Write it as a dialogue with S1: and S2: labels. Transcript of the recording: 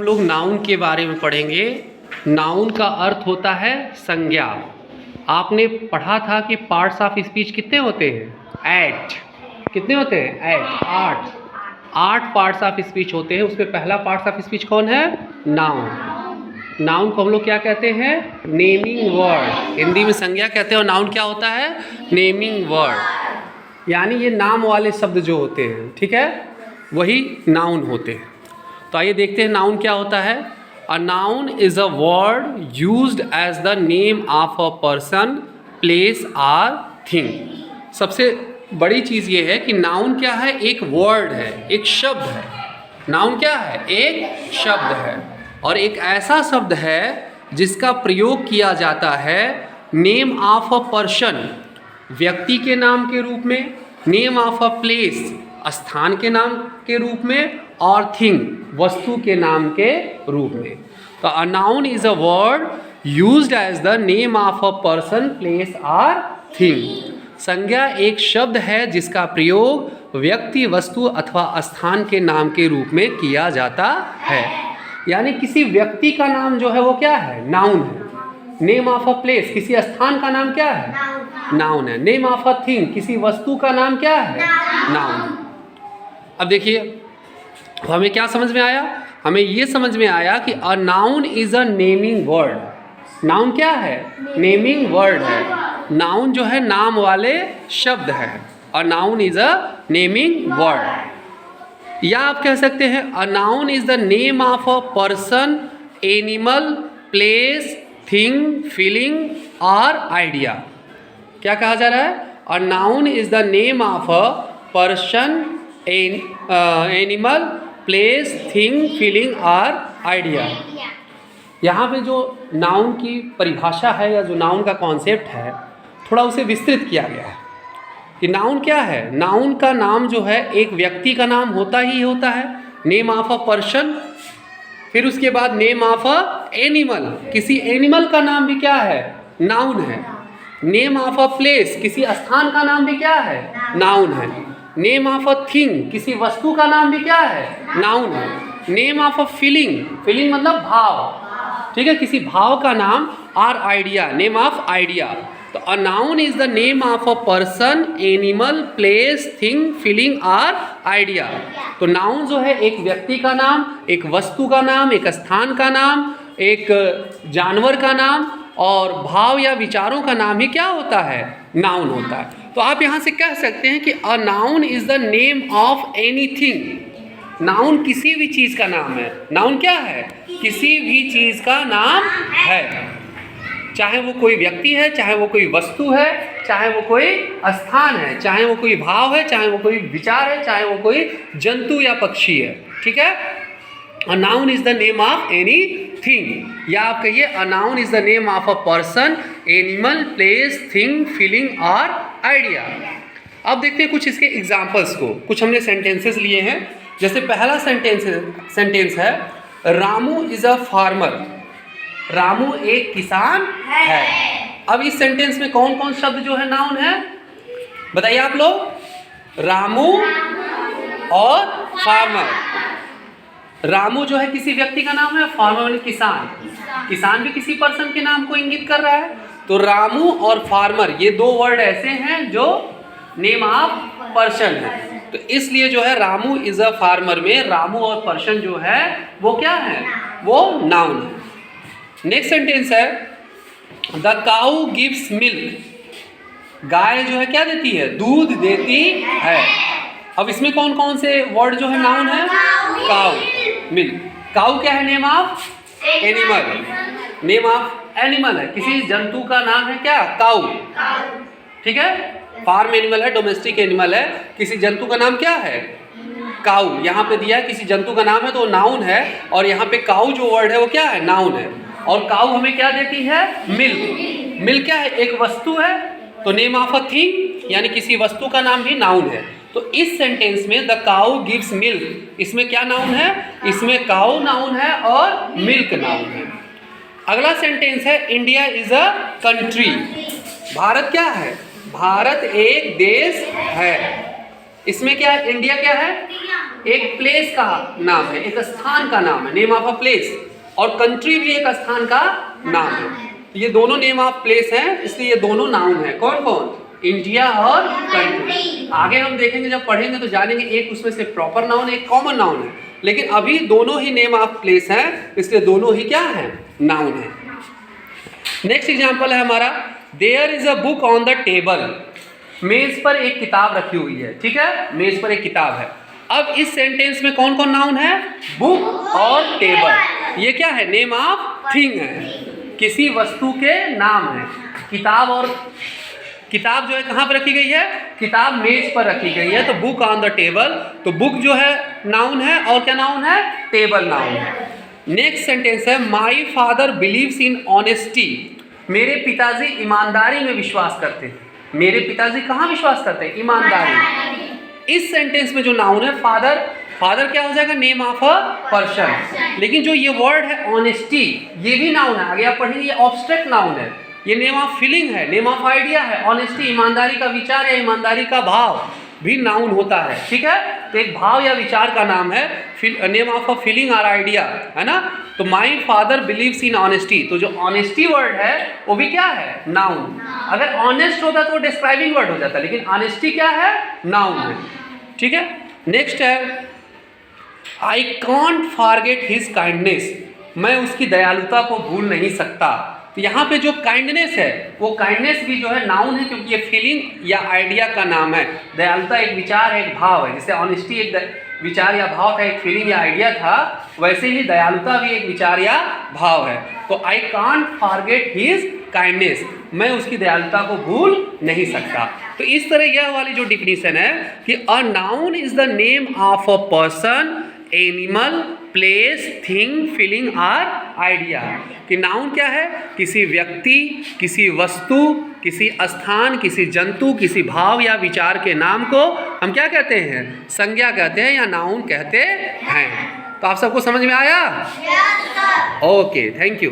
S1: लोग नाउन के बारे में पढ़ेंगे। नाउन का अर्थ होता है संज्ञा। आपने पढ़ा था कि पार्ट्स ऑफ स्पीच कितने होते हैं? 8। कितने होते हैं? 8। 8 पार्ट्स ऑफ स्पीच होते हैं। उसमें पहला पार्ट्स ऑफ स्पीच कौन है? नाउन। नाउन को हम लोग क्या कहते हैं? Naming word. हिंदी में संज्ञा कहते हैं और नाउन क्या होता है? नेमिंग वर्ड, यानी ये नाम वाले शब्द जो होते हैं, ठीक है, वही नाउन होते हैं। तो आइए देखते हैं नाउन क्या होता है। A noun is a word used as the name of a person, place और थिंग। सबसे बड़ी चीज़ ये है कि नाउन क्या है? एक वर्ड है, एक शब्द है। नाउन क्या है? एक शब्द है, और एक ऐसा शब्द है जिसका प्रयोग किया जाता है नेम ऑफ अ पर्सन, व्यक्ति के नाम के रूप में, नेम ऑफ अ प्लेस, स्थान के नाम के रूप में, और थिंग, वस्तु के नाम के रूप में। तो a noun is a word used as the name of a person, place और थिंग। संज्ञा एक शब्द है जिसका प्रयोग व्यक्ति, वस्तु अथवा स्थान के नाम के रूप में किया जाता है। यानी किसी व्यक्ति का नाम जो है वो क्या है? नाउन है। नेम ऑफ अ प्लेस, किसी स्थान का नाम क्या है? नाउन है। नेम ऑफ अ थिंग, किसी वस्तु का नाम क्या है? नाउन। अब देखिए हमें क्या समझ में आया? हमें ये समझ में आया कि अ noun is a naming word. Noun क्या है? नेमिंग वर्ड है। नाउन जो है नाम वाले शब्द है। A noun is a naming word. या आप कह सकते हैं अ noun is the name of a person, animal, place, thing, feeling और आइडिया। क्या कहा जा रहा है? A noun is the name of a person, animal, place, thing, feeling और आइडिया। यहाँ पे जो नाउन की परिभाषा है या जो नाउन का कॉन्सेप्ट है, थोड़ा उसे विस्तृत किया गया है कि नाउन क्या है। नाउन का नाम जो है एक व्यक्ति का नाम होता ही होता है, नेम ऑफ अ पर्सन। फिर उसके बाद नेम ऑफ अ एनिमल, किसी एनिमल का नाम भी क्या है? नाउन है। नेम ऑफ अ प्लेस, किसी स्थान का नाम भी क्या है? नाउन है। नेम ऑफ अ थिंग, किसी वस्तु का नाम भी क्या है? नाउन है। Name of a feeling, feeling मतलब भाव, ठीक है, किसी भाव का नाम, और आइडिया, नेम ऑफ आइडिया। तो a noun is the name of a person, animal, place, thing, feeling और आइडिया। तो नाउन जो है एक व्यक्ति का नाम, एक वस्तु का नाम, एक स्थान का नाम, एक जानवर का नाम, और भाव या विचारों का नाम ही क्या होता है? नाउन होता है। तो आप यहाँ से कह सकते हैं कि अ noun is the name of anything. Noun किसी भी चीज़ का नाम है। नाउन क्या है? किसी भी चीज़ का नाम है, चाहे वो कोई व्यक्ति है, चाहे वो कोई वस्तु है, चाहे वो कोई स्थान है, चाहे वो कोई भाव है, चाहे वो कोई विचार है, चाहे वो कोई जंतु या पक्षी है, ठीक है। A noun is the name of any thing. या आप कहिए अ noun is the name of a person, animal, place, thing, feeling और आइडिया। अब देखते हैं कुछ इसके एग्जाम्पल्स को। कुछ हमने सेंटेंसेस लिए हैं। जैसे पहला सेंटेंस है Ramu is a farmer. Ramu एक किसान है। अब इस सेंटेंस में कौन कौन शब्द जो है नाउन है? बताइए आप लोग। रामू और फार्मर। रामू जो है किसी व्यक्ति का नाम है, फार्मर वाले किसान। किसान भी किसी पर्सन के नाम को इंगित कर रहा है। तो रामू और फार्मर ये दो वर्ड ऐसे हैं जो नेम ऑफ पर्सन है। तो इसलिए जो है रामू इज अ फार्मर में रामू और पर्सन जो है वो क्या है? वो नाउन है। नेक्स्ट सेंटेंस है द काऊ गिव्स मिल्क। गाय जो है क्या देती है? दूध देती है। अब इसमें कौन कौन से वर्ड जो है नाउन है? काऊ, मिल्क। काऊ क्या है? Name of animal. Name of animal है, किसी जंतु का नाम है क्या? काऊ, ठीक है। फार्म एनिमल है, डोमेस्टिक एनिमल है, किसी जंतु का नाम क्या है? काऊ। यहाँ पे दिया है किसी जंतु का नाम है तो नाउन है, और यहाँ पे काऊ जो वर्ड है वो क्या है? नाउन है। और काऊ हमें क्या देती है? मिल्क। मिल्क क्या है? एक वस्तु है, तो नेम ऑफ अ थिंग, यानी किसी वस्तु का नाम भी नाउन है। तो इस सेंटेंस में द काऊ गिव्स मिल्क, इसमें क्या नाउन है? इसमें काऊ नाउन है और मिल्क नाउन है। अगला सेंटेंस है India is a country. Bharat क्या है? भारत एक देश है। इसमें क्या है? इंडिया क्या है? एक प्लेस का नाम है, एक स्थान का नाम है, नेम ऑफ अ प्लेस। और कंट्री भी एक स्थान का नाम है। ये दोनों नेम ऑफ प्लेस हैं, इसलिए ये दोनों नाउन है। कौन कौन? इंडिया और कंट्री। आगे हम देखेंगे, जब पढ़ेंगे तो जानेंगे, एक उसमें से प्रॉपर नाउन, एक कॉमन नाउन है। लेकिन अभी दोनों ही नेम ऑफ प्लेस हैं, इसलिए दोनों ही क्या है? नाउन है। नेक्स्ट एग्जांपल है हमारा, there is a book on the table. मेज पर एक किताब रखी हुई है, ठीक है, मेज पर एक किताब है। अब इस सेंटेंस में कौन कौन नाउन है? बुक और टेबल। ये क्या है? नेम ऑफ थिंग है, किसी वस्तु के नाम है। किताब और किताब जो है कहाँ पर रखी गई है? किताब मेज पर रखी गई है, तो बुक ऑन द टेबल। तो बुक जो है नाउन है, और क्या नाउन है? टेबल नाउन है। नेक्स्ट सेंटेंस है, my father believes in honesty. मेरे पिताजी ईमानदारी में विश्वास करते हैं। मेरे पिताजी कहाँ विश्वास करते हैं? ईमानदारी। इस सेंटेंस में जो नाउन है फादर, फादर क्या हो जाएगा? Name of a person. लेकिन जो ये वर्ड है ऑनेस्टी, ये भी नाउन है। आगे आप पढ़ेंगे, ये ऑब्स्ट्रैक्ट नाउन है, ये नेम ऑफ फीलिंग है, नेम ऑफ आइडिया है। ऑनेस्टी ईमानदारी का विचार या ईमानदारी का भाव भी नाउन होता है, ठीक है। तो एक भाव या विचार का नाम है, नेम ऑफ अ फीलिंग और आइडिया, है ना। तो my father believes in honesty, तो जो ऑनेस्टी वर्ड है वो भी क्या है? नाउन। अगर ऑनेस्ट होता तो डिस्क्राइबिंग वर्ड हो जाता, लेकिन ऑनेस्टी क्या है? नाउन है, ठीक है। नेक्स्ट है, I can't forget his kindness. मैं उसकी दयालुता को भूल नहीं सकता। तो यहाँ पे जो काइंडनेस है, वो काइंडनेस भी जो है नाउन है, क्योंकि ये फीलिंग या आइडिया का नाम है। दयालुता एक विचार है, एक भाव है। जैसे ऑनेस्टी एक विचार या भाव था, एक फीलिंग या आइडिया था, वैसे ही दयालुता भी एक विचार या भाव है। तो I can't forget his kindness, मैं उसकी दयालुता को भूल नहीं सकता। तो इस तरह यह वाली जो डिफिनीशन है कि अ noun is the name of a person, animal, place, thing, feeling और आइडिया। कि नाउन क्या है? किसी व्यक्ति, किसी वस्तु, किसी स्थान, किसी जंतु, किसी भाव या विचार के नाम को हम क्या कहते हैं? संज्ञा कहते हैं या नाउन कहते हैं। तो आप सबको समझ में आया? Okay, thank you.